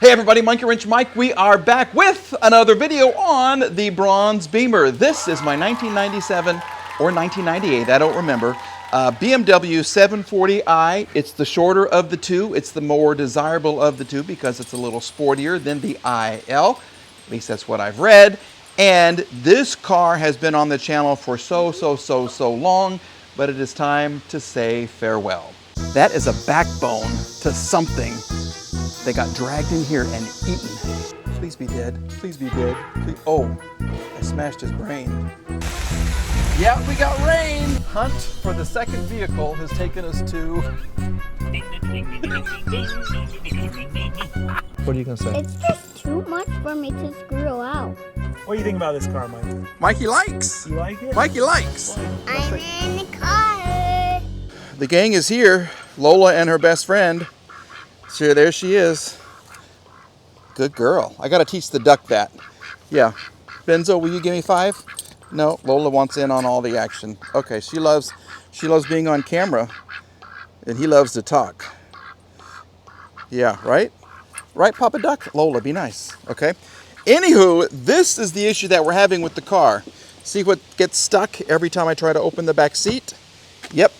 Hey everybody, Monkey Wrench Mike. We are back with another video on the Bronze Beamer. This is my 1997 or 1998, I don't remember, BMW 740i. It's the shorter of the two. It's the more desirable of the two because it's a little sportier than the IL. At least that's what I've read. And this car has been on the channel for so long, but it is time to say farewell. That is a backbone to something. They got dragged in here and eaten. Please be dead. Please be dead. Please. Oh, I smashed his brain. Yeah, we got rain. Hunt for the second vehicle has taken us to... What are you going to say? It's just too much for me to screw out. What do you think about this car, Mike? Mikey likes. You like it? Mikey likes. I'm in the car. The gang is here. Lola and her best friend. So there she is. Good girl. I got to teach the duck that. Yeah. Benzo, will you give me 5? No, Lola wants in on all the action. Okay, she loves being on camera, and he loves to talk. Yeah, right? Right, Papa Duck? Lola, be nice. Okay. Anywho, this is the issue that we're having with the car. See what gets stuck every time I try to open the back seat? Yep.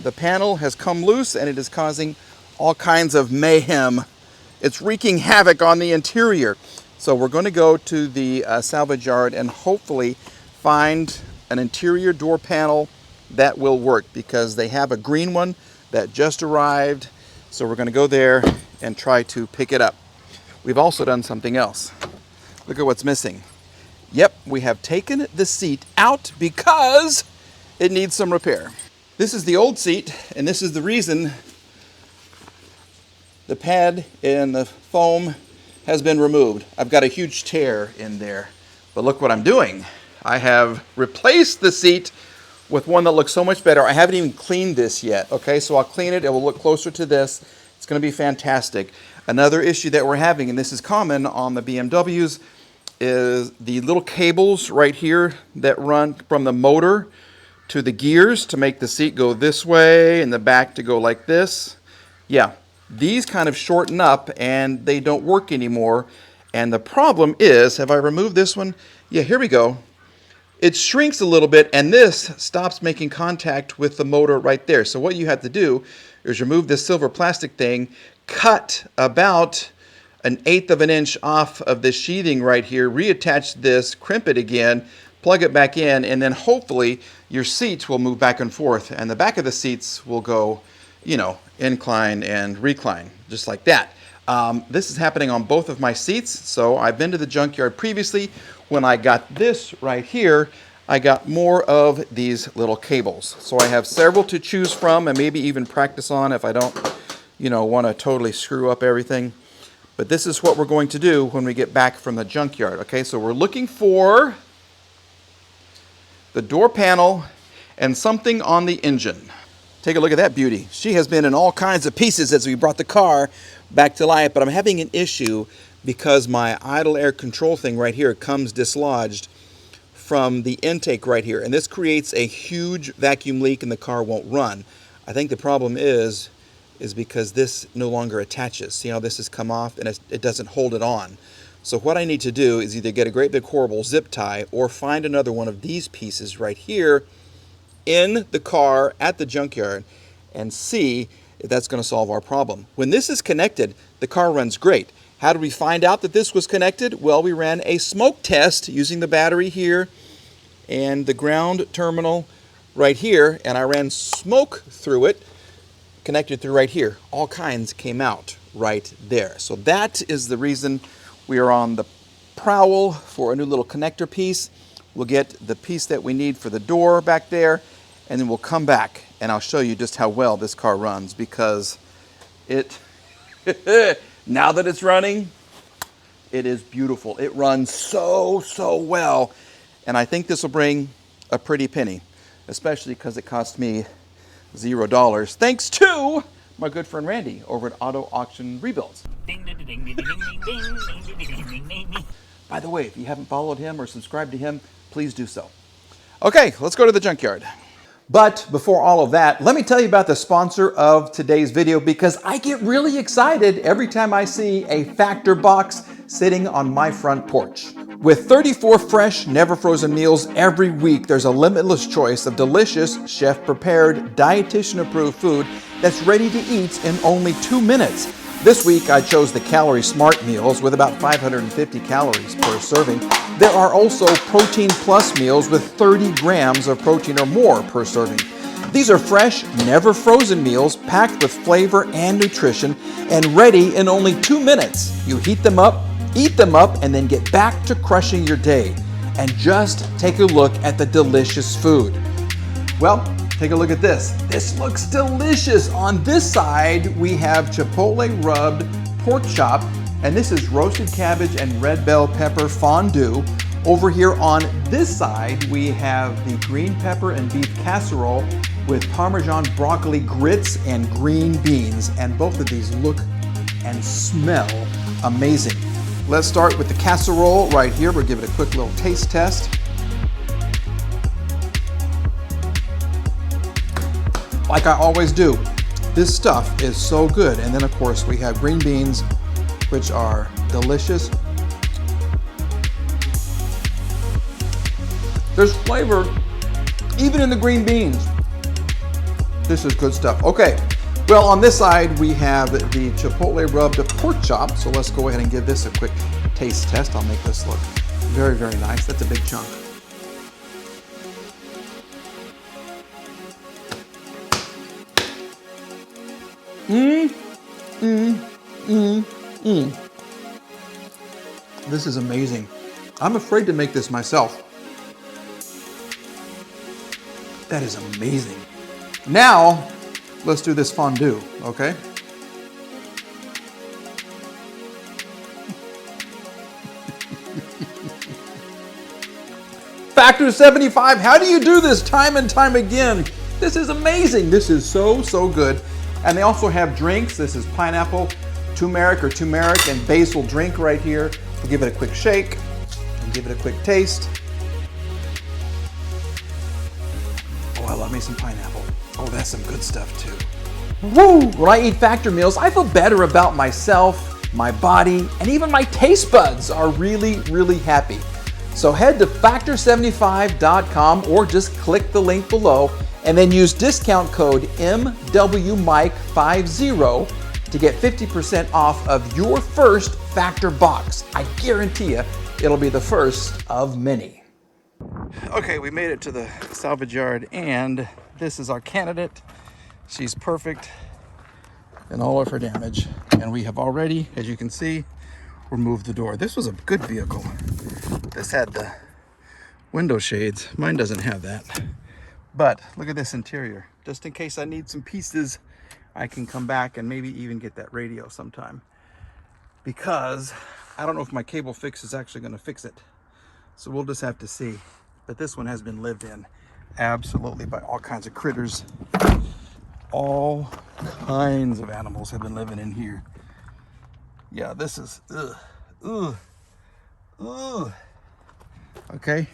The panel has come loose, and it is causing all kinds of mayhem. It's wreaking havoc on the interior. So we're going to go to the salvage yard and hopefully find an interior door panel that will work, because they have a green one that just arrived. So we're going to go there and try to pick it up. We've also done something else. Look at what's missing. Yep, we have taken the seat out because it needs some repair. This is the old seat, and this is the reason the pad and the foam has been removed. I've got a huge tear in there. But look what I'm doing. I have replaced the seat with one that looks so much better. I haven't even cleaned this yet. Okay, so I'll clean it. It will look closer to this. It's going to be fantastic. Another issue that we're having, and this is common on the BMWs, is the little cables right here that run from the motor to the gears to make the seat go this way and the back to go like this. Yeah. These kind of shorten up and they don't work anymore. And the problem is, have I removed this one? Yeah, here we go. It shrinks a little bit and this stops making contact with the motor right there. So what you have to do is remove this silver plastic thing, cut about 1/8 of an inch off of this sheathing right here, reattach this, crimp it again, plug it back in, and then hopefully your seats will move back and forth and the back of the seats will go, you know, incline and recline, just like that. This is happening on both of my seats. So I've been to the junkyard previously. When I got this right here, I got more of these little cables. So I have several to choose from and maybe even practice on if I don't, you know, want to totally screw up everything. But this is what we're going to do when we get back from the junkyard. Okay, so we're looking for the door panel and something on the engine. Take a look at that beauty. She has been in all kinds of pieces as we brought the car back to life, but I'm having an issue because my idle air control thing right here comes dislodged from the intake right here, and this creates a huge vacuum leak and the car won't run. I think the problem is because this no longer attaches. See how this has come off and it doesn't hold it on. So what I need to do is either get a great big horrible zip tie or find another one of these pieces right here in the car at the junkyard and see if that's going to solve our problem. When this is connected, the car runs great. How did we find out that this was connected? Well, we ran a smoke test using the battery here and the ground terminal right here, and I ran smoke through it, connected through right here. All kinds came out right there. So that is the reason we are on the prowl for a new little connector piece. We'll get the piece that we need for the door back there, and then we'll come back and I'll show you just how well this car runs, because it, now that it's running, it is beautiful. It runs so well, and I think this will bring a pretty penny, especially because it cost me $0, thanks to my good friend Randy over at Auto Auction Rebuilds. By the way, if you haven't followed him or subscribed to him, please do so. Okay, let's go to the junkyard. But before all of that, let me tell you about the sponsor of today's video, because I get really excited every time I see a Factor box sitting on my front porch. With 34 fresh, never frozen meals every week, there's a limitless choice of delicious, chef-prepared, dietitian-approved food that's ready to eat in only 2 minutes. This week, I chose the Calorie Smart meals with about 550 calories per serving. There are also Protein Plus meals with 30 grams of protein or more per serving. These are fresh, never frozen meals packed with flavor and nutrition and ready in only 2 minutes. You heat them up, eat them up, and then get back to crushing your day. And just take a look at the delicious food. Well, take a look at this. This looks delicious. On this side, we have chipotle rubbed pork chop, and this is roasted cabbage and red bell pepper fondue. Over here on this side, we have the green pepper and beef casserole with Parmesan broccoli grits and green beans. And both of these look and smell amazing. Let's start with the casserole right here. We'll give it a quick little taste test. Like I always do, this stuff is so good. And then of course we have green beans, which are delicious. There's flavor even in the green beans. This is good stuff. Okay, well, on this side we have the chipotle rubbed pork chop. So let's go ahead and give this a quick taste test. I'll make this look very, very nice. That's a big chunk. This is amazing. I'm afraid to make this myself. That is amazing. Now, let's do this fondue, okay? Factor 75, how do you do this time and time again? This is amazing. This is so, so good. And they also have drinks. This is pineapple, turmeric and basil drink right here. We'll give it a quick shake and give it a quick taste. Oh, I love me some pineapple. Oh, that's some good stuff too. Woo! When I eat Factor meals, I feel better about myself, my body, and even my taste buds are really, really happy. So head to factor75.com or just click the link below and then use discount code MWMike50 to get 50% off of your first Factor box. I guarantee you, it'll be the first of many. Okay, we made it to the salvage yard, and this is our candidate. She's perfect in all of her damage. And we have already, as you can see, removed the door. This was a good vehicle. This had the window shades. Mine doesn't have that. But look at this interior. Just in case I need some pieces, I can come back and maybe even get that radio sometime. Because I don't know if my cable fix is actually going to fix it. So we'll just have to see. But this one has been lived in absolutely by all kinds of critters. All kinds of animals have been living in here. Yeah, this is okay.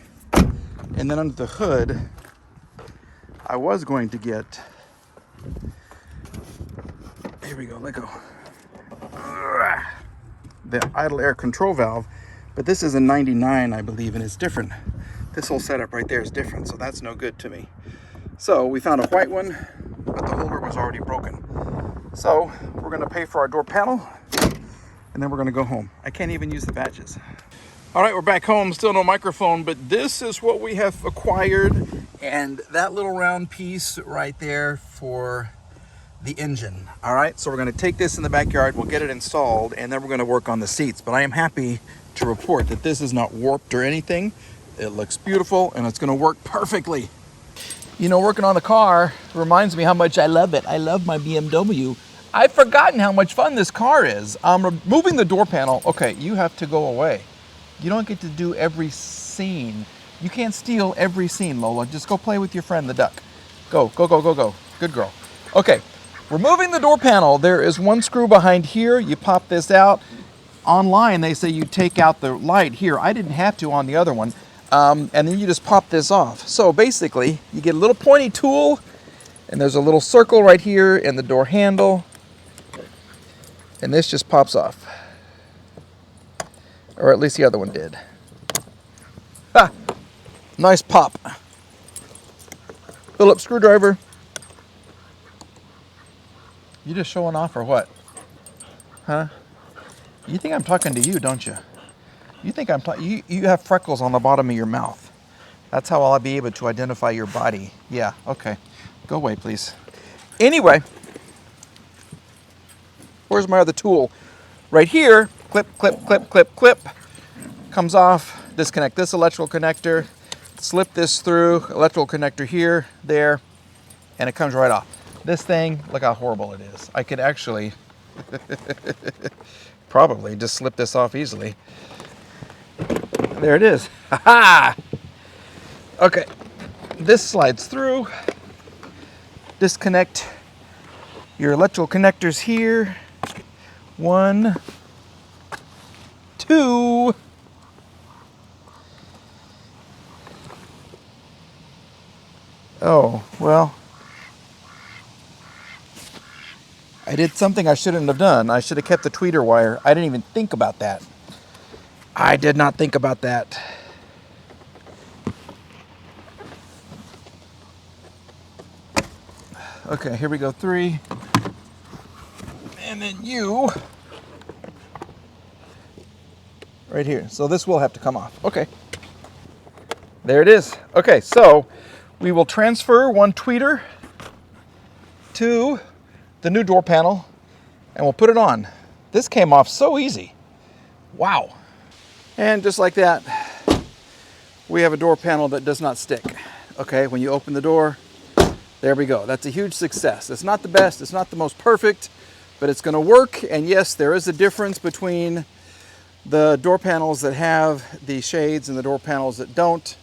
And then under the hood, I was going to get, here we go, let go, the idle air control valve, but this is a 99, I believe, and it's different. This whole setup right there is different, so that's no good to me. So we found a white one, but the holder was already broken. So we're gonna pay for our door panel, and then we're gonna go home. I can't even use the badges. All right, we're back home, still no microphone, but this is what we have acquired. And that little round piece right there for the engine. All right, so we're gonna take this in the backyard, we'll get it installed, and then we're gonna work on the seats. But I am happy to report that this is not warped or anything. It looks beautiful, and it's gonna work perfectly. You know, working on the car reminds me how much I love it. I love my BMW. I've forgotten how much fun this car is. Removing the door panel, okay, you have to go away. You don't get to do every scene. You can't steal every scene, Lola. Just go play with your friend, the duck. Go, go, go, go, go. Good girl. Okay, removing the door panel. There is one screw behind here. You pop this out. Online, they say you take out the light here. I didn't have to on the other one. And then you just pop this off. So basically, you get a little pointy tool, and there's a little circle right here in the door handle, and this just pops off. Or at least the other one did. Ah, nice pop. Phillips screwdriver. You just showing off or what? Huh? You think I'm talking to you, don't you? You think I'm talking? You have freckles on the bottom of your mouth. That's how I'll be able to identify your body. Yeah, okay. Go away, please. Anyway, where's my other tool? Right here, clip, clip, clip, clip, clip. Comes off, disconnect this electrical connector, slip this through, electrical connector here, there, and it comes right off. This thing, look how horrible it is. I could actually probably just slip this off easily. There it is. Ha-ha! Okay, this slides through. Disconnect your electrical connectors here. 1, 2. Oh, well. I did something I shouldn't have done. I should have kept the tweeter wire. I didn't even think about that. I did not think about that. Okay, here we go. 3. And then you. Right here. So this will have to come off. Okay. There it is. Okay, so we will transfer one tweeter to the new door panel and we'll put it on. This came off so easy. Wow. And just like that, we have a door panel that does not stick. Okay, when you open the door, there we go. That's a huge success. It's not the best, it's not the most perfect, but it's gonna work. And yes, there is a difference between the door panels that have the shades and the door panels that don't.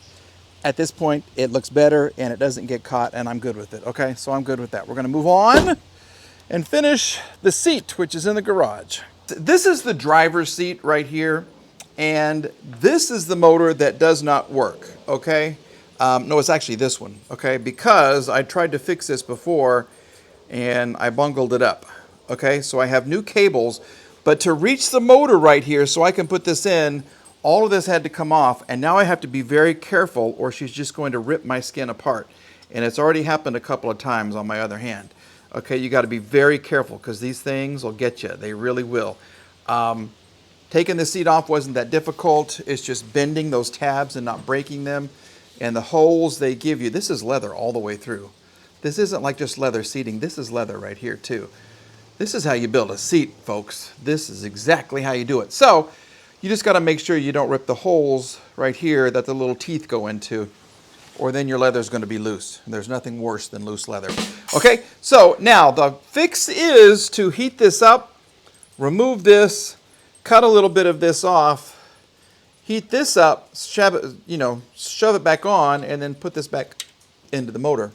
At this point, it looks better and it doesn't get caught, and I'm good with it. Okay, so I'm good with that. We're gonna move on and finish the seat, which is in the garage. This is the driver's seat right here, and this is the motor that does not work, okay? No, it's actually this one, okay? Because I tried to fix this before and I bungled it up, okay? So I have new cables, but to reach the motor right here so I can put this in, all of this had to come off, and now I have to be very careful or she's just going to rip my skin apart. And it's already happened a couple of times on my other hand. Okay, you got to be very careful because these things will get you. They really will. Taking the seat off wasn't that difficult. It's just bending those tabs and not breaking them. And the holes they give you, this is leather all the way through. This isn't like just leather seating. This is leather right here too. This is how you build a seat, folks. This is exactly how you do it. So you just got to make sure you don't rip the holes right here that the little teeth go into, or then your leather is going to be loose. There's nothing worse than loose leather. Okay, so now the fix is to heat this up, remove this, cut a little bit of this off, heat this up, shove it back on, and then put this back into the motor.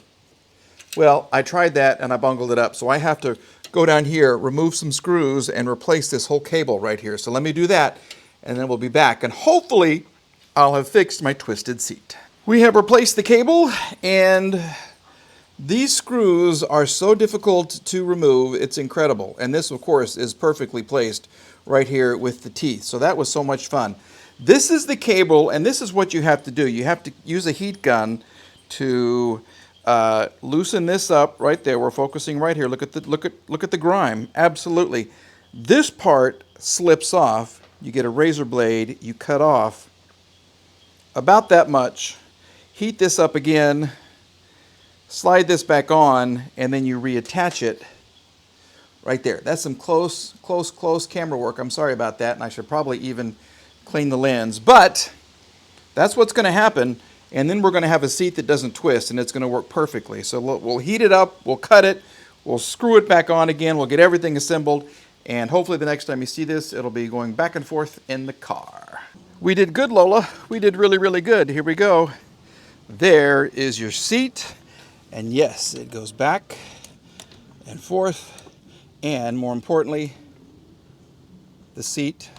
Well, I tried that and I bungled it up, so I have to go down here, remove some screws, and replace this whole cable right here. So let me do that, and then we'll be back, and hopefully I'll have fixed my twisted seat. We have replaced the cable, and these screws are so difficult to remove, it's incredible. And this, of course, is perfectly placed right here with the teeth. So that was so much fun. This is the cable, and this is what you have to do. You have to use a heat gun to loosen this up right there. We're focusing right here. Look at the grime. Absolutely. This part slips off. You get a razor blade. You cut off about that much. Heat this up again. Slide this back on, and then you reattach it right there. That's some close camera work. I'm sorry about that, and I should probably even clean the lens. But that's what's going to happen, and then we're going to have a seat that doesn't twist, and it's going to work perfectly. So we'll heat it up, we'll cut it, we'll screw it back on again, we'll get everything assembled, and hopefully the next time you see this, it'll be going back and forth in the car. We did good, Lola. We did really, really good. Here we go. There is your seat. And yes, it goes back and forth, and more importantly, the seat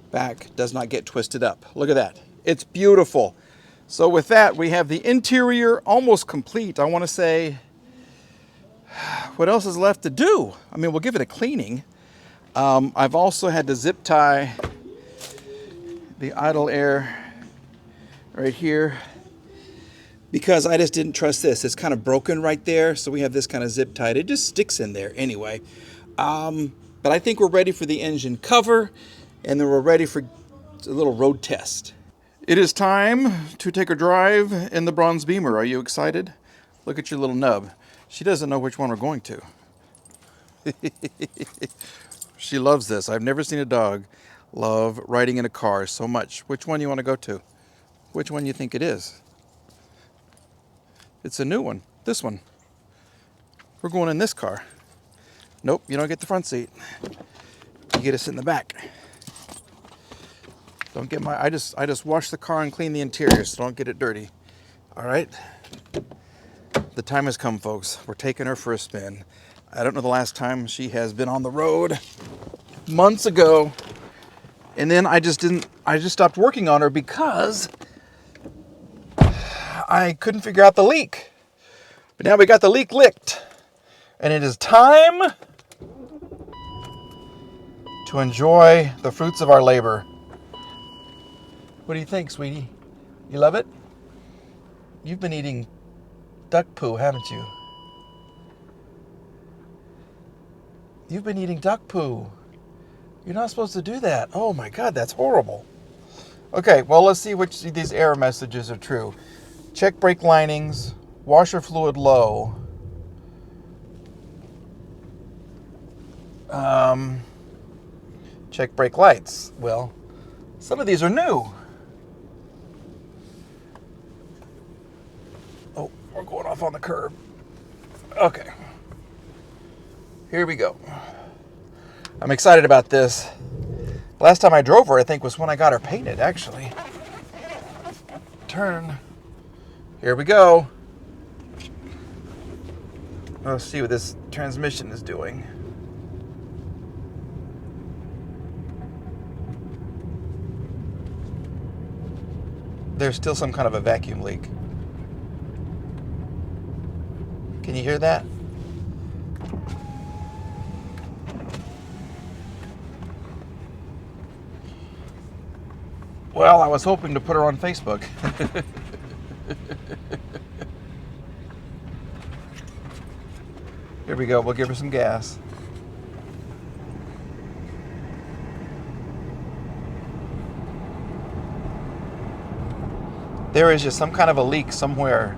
back does not get twisted up. Look at that. It's beautiful. So with that, we have the interior almost complete. I want to say, what else is left to do? I mean, we'll give it a cleaning. I've also had to zip tie the idle air right here because I just didn't trust this. It's kind of broken right there, so we have this kind of zip tied. It just sticks in there anyway. But I think we're ready for the engine cover, and then we're ready for a little road test. It is time to take a drive in the Bronze Beamer. Are you excited? Look at your little nub. She doesn't know which one we're going to. She loves this. I've never seen a dog love riding in a car so much. Which one you want to go to? Which one you think it is? It's a new one. This one. We're going in this car. Nope, you don't get the front seat. You get to sit in the back. Don't get my, I just washed the car and cleaned the interior, so don't get it dirty. All right? The time has come, folks. We're taking her for a spin. I don't know the last time she has been on the road. Months ago. And then I just stopped working on her because I couldn't figure out the leak. But now we got the leak licked. And it is time to enjoy the fruits of our labor. What do you think, sweetie? You love it? You've been eating duck poo, haven't you? You've been eating duck poo. You're not supposed to do that. Oh my God, that's horrible. Okay, well, let's see which of these error messages are true. Check brake linings, washer fluid low. Check brake lights. Well, some of these are new. Oh, we're going off on the curb. Okay. Here we go. I'm excited about this. Last time I drove her, I think, was when I got her painted, actually. Turn. Here we go. Let's see what this transmission is doing. There's still some kind of a vacuum leak. Can you hear that? Well, I was hoping to put her on Facebook. Here we go. We'll give her some gas. There is just some kind of a leak somewhere.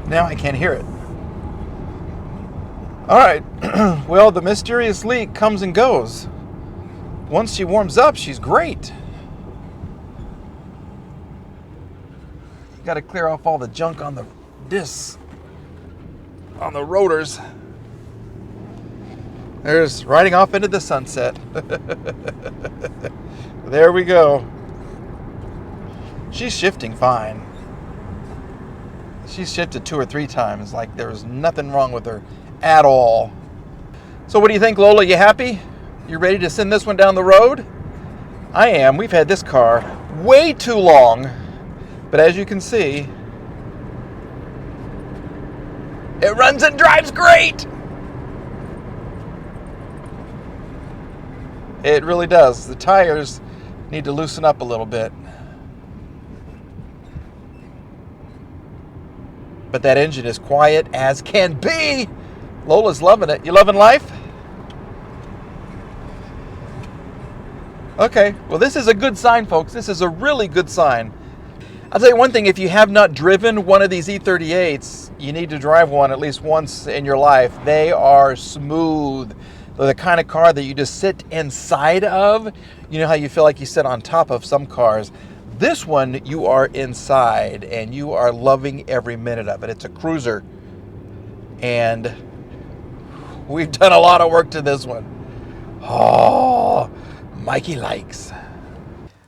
Now I can't hear it. All right. Well, the mysterious leak comes and goes. Once she warms up, she's great. Got to clear off all the junk on the discs, on the rotors. There's riding off into the sunset. There we go. She's shifting fine. She's shifted 2 or 3 times like there was nothing wrong with her at all. So what do you think, Lola? You happy? You ready to send this one down the road? I am. We've had this car way too long. But as you can see, it runs and drives great. It really does. The tires need to loosen up a little bit. But that engine is quiet as can be. Lola's loving it. You loving life? Okay, well, this is a good sign, folks. This is a really good sign. I'll tell you one thing, if you have not driven one of these E38s, you need to drive one at least once in your life. They are smooth. They're the kind of car that you just sit inside of. You know how you feel like you sit on top of some cars. This one, you are inside and you are loving every minute of it. It's a cruiser. And we've done a lot of work to this one. Oh, Mikey likes.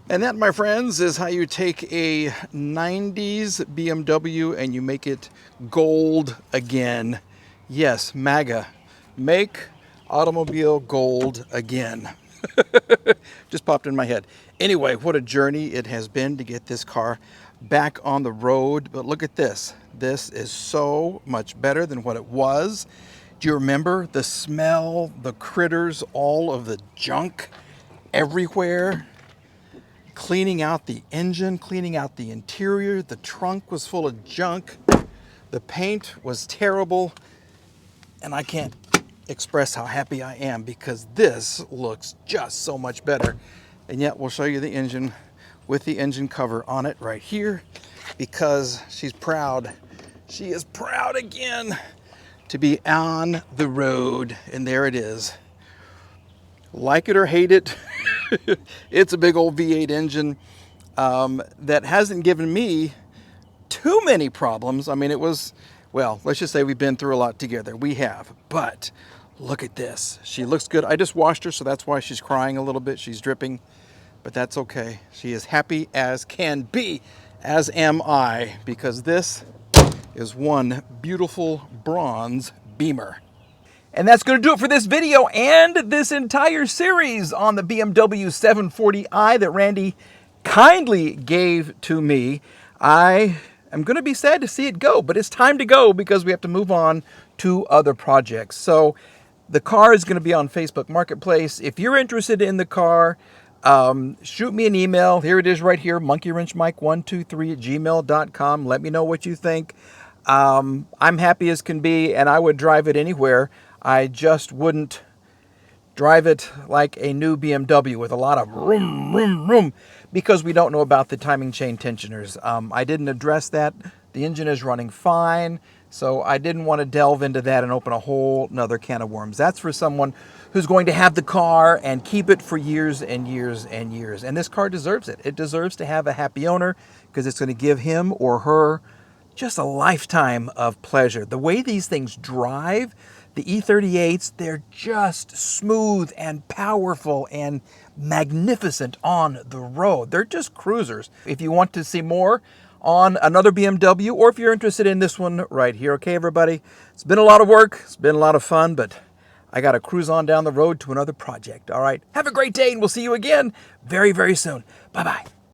And that, my friends, is how you take a 90s BMW and you make it gold again. Yes, MAGA. Make automobile gold again. Just popped in my head. Anyway, what a journey it has been to get this car back on the road. But look at this. This is so much better than what it was. Do you remember the smell, the critters, all of the junk everywhere? Cleaning out the engine, cleaning out the interior. The trunk was full of junk. The paint was terrible. And I can't express how happy I am because this looks just so much better. And yet we'll show you the engine with the engine cover on it right here because she's proud. She is proud again to be on the road. And there it is. Like it or hate it, it's a big old V8 engine that hasn't given me too many problems. I mean, it was, well, let's just say we've been through a lot together. We have, but look at this. She looks good. I just washed her, so that's why she's crying a little bit. She's dripping, but that's okay. She is happy as can be, as am I, because this is one beautiful bronze Beamer. And that's going to do it for this video and this entire series on the BMW 740i that Randy kindly gave to me. I am going to be sad to see it go, but it's time to go because we have to move on to other projects. So the car is going to be on Facebook Marketplace. If you're interested in the car, shoot me an email. Here it is right here, monkeywrenchmike123@gmail.com. Let me know what you think. I'm happy as can be, and I would drive it anywhere. I just wouldn't drive it like a new BMW with a lot of vroom, vroom, vroom, because we don't know about the timing chain tensioners. I didn't address that. The engine is running fine, so I didn't want to delve into that and open a whole nother can of worms. That's for someone who's going to have the car and keep it for years and years and years. And this car deserves it. It deserves to have a happy owner because it's going to give him or her just a lifetime of pleasure. The way these things drive, the E38s, they're just smooth and powerful and magnificent on the road. They're just cruisers. If you want to see more on another BMW, or if you're interested in this one right here, okay, everybody? It's been a lot of work. It's been a lot of fun, but I got to cruise on down the road to another project, all right? Have a great day, and we'll see you again very, very soon. Bye-bye.